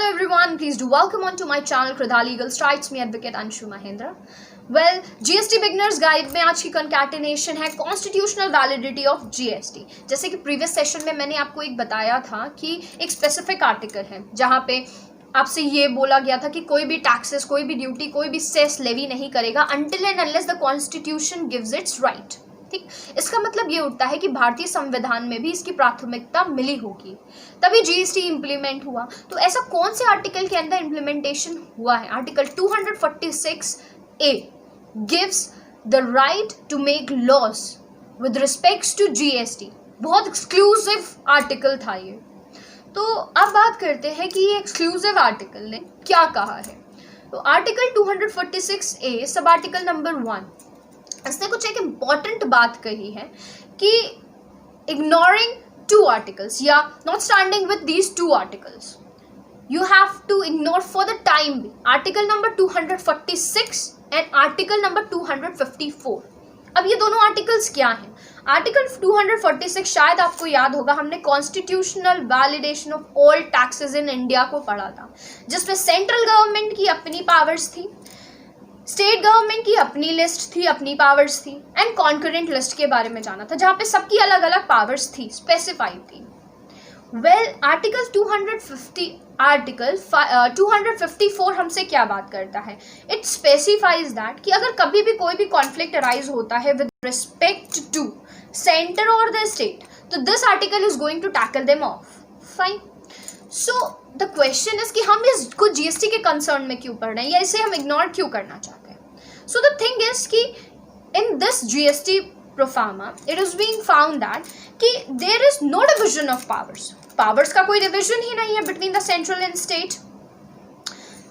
Hello everyone, please do welcome onto my channel Kridha Legal Strikes, me advocate Anshu Mahendra. Well, GST beginners guide में आज की concatenation है constitutional validity of GST। जैसे कि previous session में मैंने आपको एक बताया था कि एक स्पेसिफिक आर्टिकल है जहाँ पे आपसे ये बोला गया था कि कोई भी टैक्सेस, कोई भी ड्यूटी, कोई भी सेस लेवी नहीं करेगा until and unless the constitution gives it's right. ठीक, इसका मतलब ये उठता है कि भारतीय संविधान में भी इसकी प्राथमिकता मिली होगी, तभी जीएसटी इंप्लीमेंट हुआ। तो ऐसा कौन से आर्टिकल के अंदर इंप्लीमेंटेशन हुआ है? Article 246A gives the right to make laws with respects to GST. बहुत एक्सक्लूसिव आर्टिकल था ये। तो अब बात करते हैं कि ये एक्सक्लूसिव आर्टिकल ने क्या कहा है। तो article 246A sub article number 1, इसने कुछ एक इम्पॉर्टेंट बात कही है कि इग्नोरिंग टू आर्टिकल्स या not standing with these two articles you have to ignore for the time भी article number 246 and article number 254। अब ये दोनों आर्टिकल्स क्या हैं? आर्टिकल 246 शायद आपको याद होगा, हमने constitutional validation of all taxes in India को पढ़ा था, जिसमें सेंट्रल गवर्नमेंट की अपनी पावर्स थी, स्टेट गवर्नमेंट की अपनी लिस्ट थी, अपनी पावर्स थी, एंड कॉन्करेंट लिस्ट के बारे में जाना था जहाँ पे सबकी अलग अलग पावर्स थी, स्पेसिफाइड थी। वेल, आर्टिकल 254 हमसे क्या बात करता है? इट स्पेसिफाइज दैट कि अगर कभी भी कोई भी कॉन्फ्लिक्ट अराइज होता है विद रिस्पेक्ट टू सेंटर और द स्टेट, तो this article is going to tackle them off. Fine. So the question is कि हम इसको जीएसटी के कंसर्न में क्यों पढ़ रहे हैं या इसे हम इग्नोर क्यों करना चाहते हैं? सो द थिंग इज कि in this GST proforma it is being found that कि there is no division of powers. Powers का कोई डिविजन ही नहीं है between the central and state.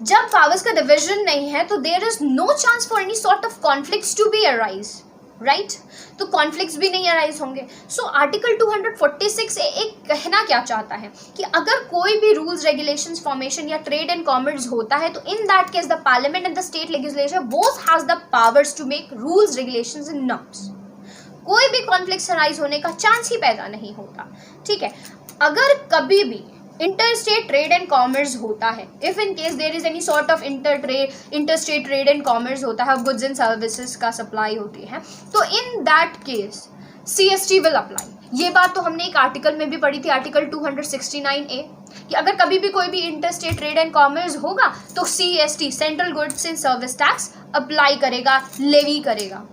जब पावर्स का डिविजन नहीं है तो there is no chance for any sort of conflicts to be arise, right? तो कॉन्फ्लिक्ट्स भी नहीं अराइज होंगे। सो आर्टिकल 246 एक कहना क्या चाहता है कि अगर कोई भी रूल्स, रेगुलेशंस, फॉर्मेशन या ट्रेड एंड कॉमर्स होता है तो in that case the parliament and the state legislature both has the powers to make rules, regulations and norms. कोई भी कॉन्फ्लिक्ट्स अराइज होने का चांस ही पैदा नहीं होता। ठीक है, अगर कभी भी इंटरस्टेट ट्रेड एंड कॉमर्स होता है, if in case there is any sort of interstate trade and commerce होता है, गुड्स एंड सर्विसेज का सप्लाई होती है, तो in that case CST will apply. ये बात तो हमने एक आर्टिकल में भी पढ़ी थी, आर्टिकल 269A, कि अगर कभी भी कोई भी इंटरस्टेट ट्रेड एंड कॉमर्स होगा तो CST, central goods and service tax, apply करेगा, लेवी करेगा।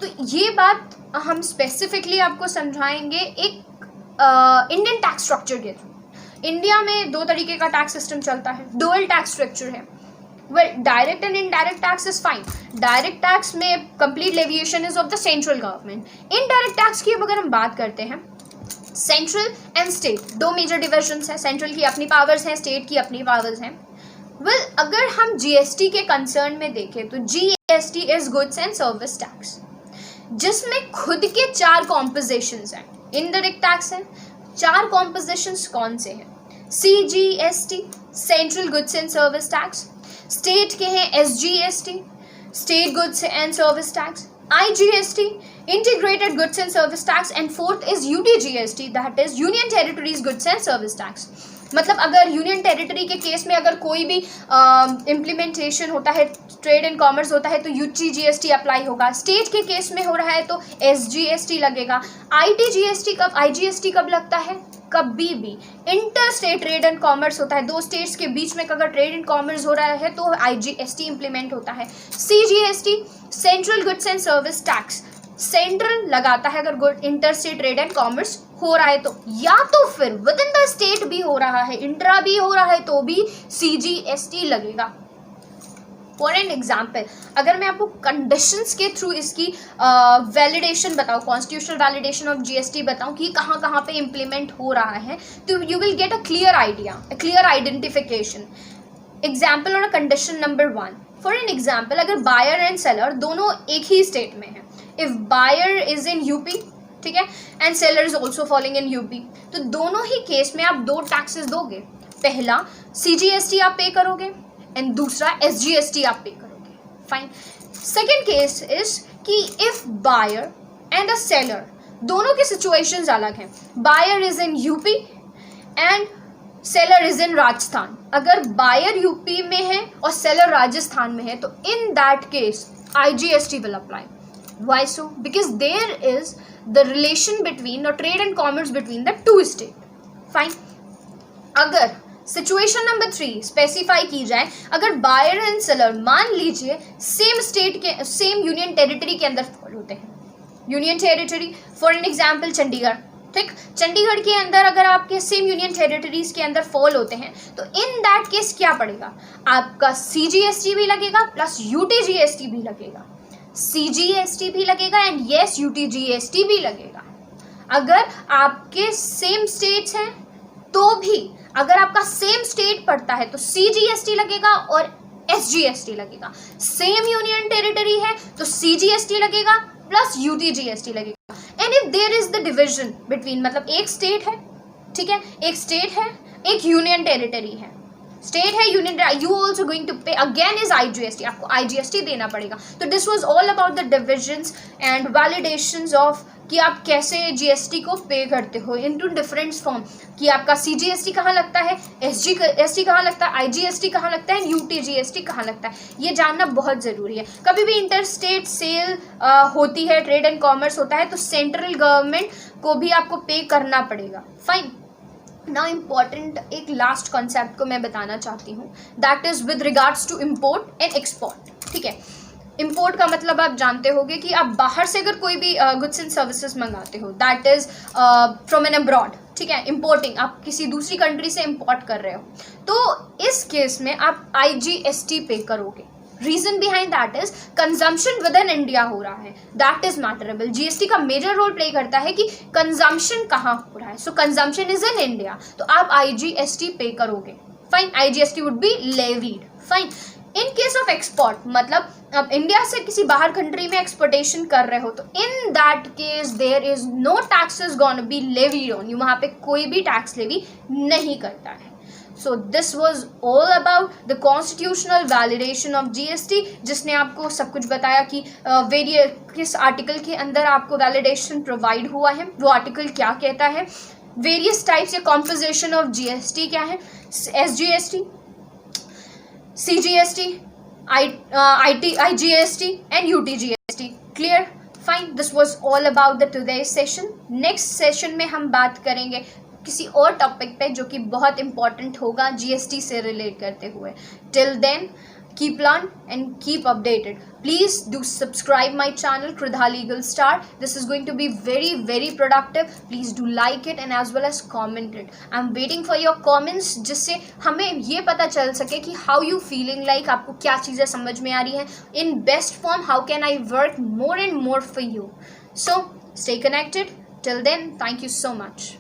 तो ये बात हम स्पेसिफिकली आपको समझाएंगे एक इंडियन टैक्स स्ट्रक्चर के थ्रू। इंडिया में दो तरीके का टैक्स सिस्टम चलता है, डुअल टैक्स स्ट्रक्चर है। Well, direct and indirect tax is fine. Direct tax में complete leviation is of the central government. Indirect tax की अगर हम बात करते हैं, सेंट्रल एंड स्टेट दो मेजर डिविजन्स हैं। सेंट्रल की अपनी पावर्स हैं, स्टेट की अपनी पावर्स हैं। वेल, अगर हम जीएसटी के कंसर्न में देखें तो GST is goods and service tax, जिसमें खुद के 4 कॉम्पोजिशंस हैं। इनडायरेक्ट टैक्स है, 4 कॉम्पोजिशंस कौन से हैं? CGST, central goods and service tax. State के हैं SGST, state goods and service tax. IGST, integrated goods and service tax. And fourth is UTGST, that is union territories goods and service tax. मतलब अगर union territory के case में अगर कोई भी implementation होता है, ट्रेड एंड कॉमर्स होता है, तो यूटीजीएसटी अप्लाई होगा। स्टेट के केस में हो रहा है तो एसजीएसटी लगेगा। आईजीएसटी कब लगता है? कभी भी inter state trade and commerce होता है, 2 स्टेट्स के बीच में अगर ट्रेड एंड कॉमर्स हो रहा है तो आईजीएसटी इंप्लीमेंट होता है। CGST, central goods and service tax, central लगाता है अगर good inter state trade and commerce हो रहा है तो, या तो फिर विद इन द स्टेट भी हो रहा है, इंट्रा भी हो रहा है तो भी सीजीएसटी लगेगा। फॉर एन एग्जाम्पल, अगर मैं आपको कंडीशंस के थ्रू इसकी वैलिडेशन बताऊँ, कॉन्स्टिट्यूशनल वैलिडेशन ऑफ जीएसटी बताऊँ कि कहाँ कहाँ पे इम्प्लीमेंट हो रहा है, तो you will get a clear idea, a clear identification. Example और condition number 1, for an example, अगर बायर एंड सेलर दोनों एक ही स्टेट में है, if buyer is in UP, ठीक है, and seller is also following in UP, तो दोनों ही केस में आप 2 टैक्सेस दोगे। पहला सीजीएसटी आप पे करोगे एंड दूसरा एसजीएसटी आप पे करोगे। फाइन। सेकेंड केस इज कि if buyer and a seller, दोनों के सिचुएशंस अलग हैं। Buyer is in UP and seller is in Rajasthan, अगर बायर यूपी में है और सेलर राजस्थान में है तो in that case IGST will apply. Why so? Because there is the relation between or trade and commerce between the two state. Fine. अगर situation number 3 specify की जाए, अगर बायर एंड सेलर मान लीजिए सेम स्टेट के same union territory के अंदर fall होते हैं, union territory for an example Chandigarh, ठीक, चंडीगढ़ के अंदर अगर आपके सेम यूनियन टेरिटरीज के अंदर फॉल होते हैं तो इन दैट केस क्या पड़ेगा, आपका CGST भी लगेगा प्लस UTGST भी लगेगा, CGST भी लगेगा एंड यस UTGST भी लगेगा. अगर आपके सेम स्टेट्स हैं तो भी, अगर आपका सेम स्टेट पड़ता है तो CGST लगेगा और SGST लगेगा, सेम यूनियन टेरिटरी है तो CGST लगेगा प्लस UTGST लगेगा. And if there is the division between, मतलब एक स्टेट है, ठीक है, एक स्टेट है, एक यूनियन टेरिटरी है, स्टेट है union, you also going to pay again is IGST, आपको IGST देना पड़ेगा. तो this was all about the divisions and validations of कि आप कैसे GST को पे करते हो इनटू डिफरेंट फॉर्म, कि आपका CGST कहाँ लगता है, SGST कहाँ लगता है, IGST कहाँ लगता है, UTGST कहाँ लगता है, ये जानना बहुत ज़रूरी है. कभी भी इंटरस्टेट सेल होती है, ट्रेड एंड कॉमर्स होता है तो सेंट्रल गवर्नमेंट को भी आपको पे करना पड़ेगा. फाइन. नाउ इम्पॉर्टेंट एक लास्ट कॉन्सेप्ट को मैं बताना चाहती हूँ, that is with regards to import and export. ठीक है, इम्पोर्ट का मतलब आप जानते होंगे कि आप बाहर से अगर कोई भी गुड्स एंड सर्विसेज मंगाते हो, that is from an abroad, ठीक है, इम्पोर्टिंग, आप किसी दूसरी कंट्री से इम्पोर्ट कर रहे हो, तो इस केस में आप IGST पे करोगे. Reason behind that is consumption within India हो रहा है, दैट इज मैटरेबल. GST का मेजर रोल प्ले करता है कि कंजम्पशन कहाँ हो रहा है, so consumption is in India, तो आप IGST पे करोगे. Fine, IGST would be levied. Fine. In case of export, मतलब अब इंडिया से किसी बाहर कंट्री में एक्सपोर्टेशन कर रहे हो तो in that case there is no taxes gonna be levied on you, वहाँ पे कोई भी टैक्स लेवी नहीं करता है. So this was all about the constitutional validation of GST, जिसने आपको सब कुछ बताया कि किस आर्टिकल के अंदर आपको वैलिडेशन प्रोवाइड हुआ है, वो आर्टिकल क्या कहता है, वेरियस टाइप्स या कॉम्पोजिशन ऑफ GST क्या है, SGST, CGST, IGST and UTGST. Clear? Fine. This was all about the today's session. Next session में हम बात करेंगे किसी और टॉपिक पे जो कि बहुत इंपॉर्टेंट होगा GST से रिलेट करते हुए. Till then keep learn and keep updated. Please do subscribe my channel Kridha Legal Star. This is going to be very productive. Please do like it and as well as comment it. I'm waiting for your comments जिससे हमें ये पता चल सके कि how you feeling like, आपको क्या चीज़ें समझ में आ रही हैं. In best form, how can I work more and more for you? So stay connected. Till then, thank you so much.